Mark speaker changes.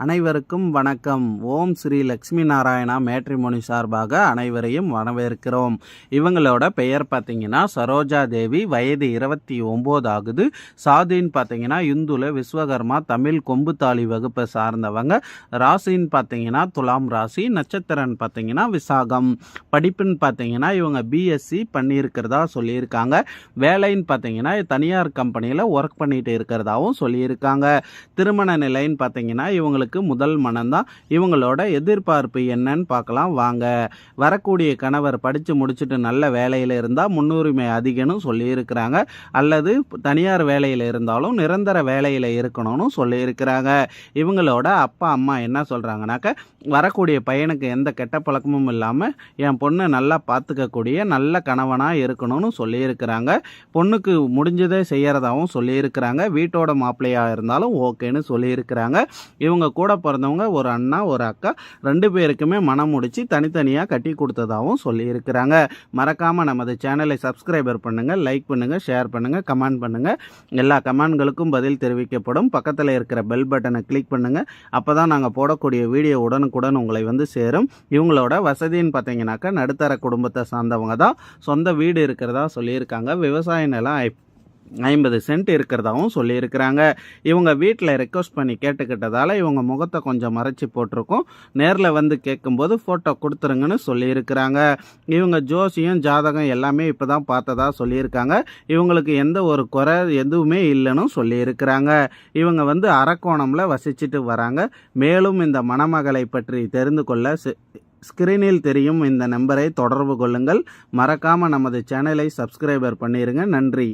Speaker 1: அனைவருக்கும் வணக்கம். ஓம் ஸ்ரீ லக்ஷ்மி நாராயணா மேட்ரிமோனி சார்பாக அனைவரையும் வரவேற்கிறோம். இவங்களோட பெயர் பார்த்தீங்கன்னா சரோஜா தேவி. வயது 29 ஆகுது. சாதின்னு பார்த்தீங்கன்னா இந்துல விஸ்வகர்மா தமிழ் கொம்புத்தாளி வகுப்பை சார்ந்தவங்க. ராசின்னு பார்த்தீங்கன்னா துலாம் ராசி. நட்சத்திரன்னு பார்த்தீங்கன்னா விசாகம். படிப்புன்னு பார்த்தீங்கன்னா இவங்க பிஎஸ்சி பண்ணியிருக்கிறதா சொல்லியிருக்காங்க. வேலைன்னு பார்த்தீங்கன்னா தனியார் கம்பெனியில் ஒர்க் பண்ணிட்டு இருக்கிறதாவும் சொல்லியிருக்காங்க. திருமண நிலைன்னு பார்த்தீங்கன்னா இவங்களுக்கு முதல் மனம்தான். இவங்களோட எதிர்பார்ப்பு என்னன்னு பார்க்கலாம் வாங்க. வரக்கூடிய கணவர் படித்து முடிச்சுட்டு நல்ல வேலையில் இருந்தால் முன்னுரிமை அதிகம்னு சொல்லியிருக்கிறாங்க. அல்லது தனியார் வேலையில் இருந்தாலும் நிரந்தர வேலையில் இருக்கணும்னு சொல்லியிருக்கிறாங்க. இவங்களோட அப்பா அம்மா என்ன சொல்கிறாங்கனாக்க, வரக்கூடிய பையனுக்கு எந்த கெட்ட பழக்கமும் இல்லாமல் என் பொண்ணை நல்லா பார்த்துக்கக்கூடிய நல்ல கணவனாக இருக்கணும்னு சொல்லியிருக்கிறாங்க. பொண்ணுக்கு முடிஞ்சதே செய்கிறதாகவும் சொல்லியிருக்கிறாங்க. வீட்டோட மாப்பிள்ளையாக இருந்தாலும் ஓகேன்னு சொல்லியிருக்கிறாங்க. இவங்க கூட பிறந்தவங்க ஒரு அண்ணா ஒரு அக்கா 2 பேருக்குமே மனம் முடிச்சு தனித்தனியாக கட்டி கொடுத்ததாகவும் சொல்லியிருக்கிறாங்க. மறக்காமல் நமது சேனலை சப்ஸ்கிரைபர் பண்ணுங்கள், லைக் பண்ணுங்கள், ஷேர் பண்ணுங்கள், கமெண்ட் பண்ணுங்கள். எல்லா கமெண்ட்களுக்கும் பதில் தெரிவிக்கப்படும். பக்கத்தில் இருக்கிற பெல் பட்டனை கிளிக் பண்ணுங்கள். அப்போ தான் நாங்கள் போடக்கூடிய வீடியோ உடனுக்குடன் உங்களை வந்து சேரும். இவங்களோட வசதின்னு பார்த்தீங்கன்னாக்கா நடுத்தர குடும்பத்தை சார்ந்தவங்க தான். சொந்த வீடு இருக்கிறதா சொல்லியிருக்காங்க. விவசாய நிலம் 50 சென்ட் இருக்கிறதாவும் சொல்லியிருக்கிறாங்க. இவங்க வீட்டில் ரெக்வஸ்ட் பண்ணி கேட்டுக்கிட்டதால் இவங்க முகத்தை கொஞ்சம் மறைச்சி போட்டிருக்கோம். நேரில் வந்து கேட்கும்போது ஃபோட்டோ கொடுத்துருங்கன்னு சொல்லியிருக்கிறாங்க. இவங்க ஜோசியம் ஜாதகம் எல்லாமே இப்போ தான் பார்த்ததா சொல்லியிருக்காங்க. இவங்களுக்கு எந்த ஒரு குறை எதுவுமே இல்லைன்னு சொல்லியிருக்கிறாங்க. இவங்க வந்து அரக்கோணமில் வசிச்சுட்டு வராங்க. மேலும் இந்த மணமகளை பற்றி தெரிந்து கொள்ள ஸ்கிரீனில் தெரியும் இந்த நம்பரை தொடர்பு கொள்ளுங்கள். மறக்காமல் நமது சேனலை சப்ஸ்கிரைபர் பண்ணிடுங்க. நன்றி.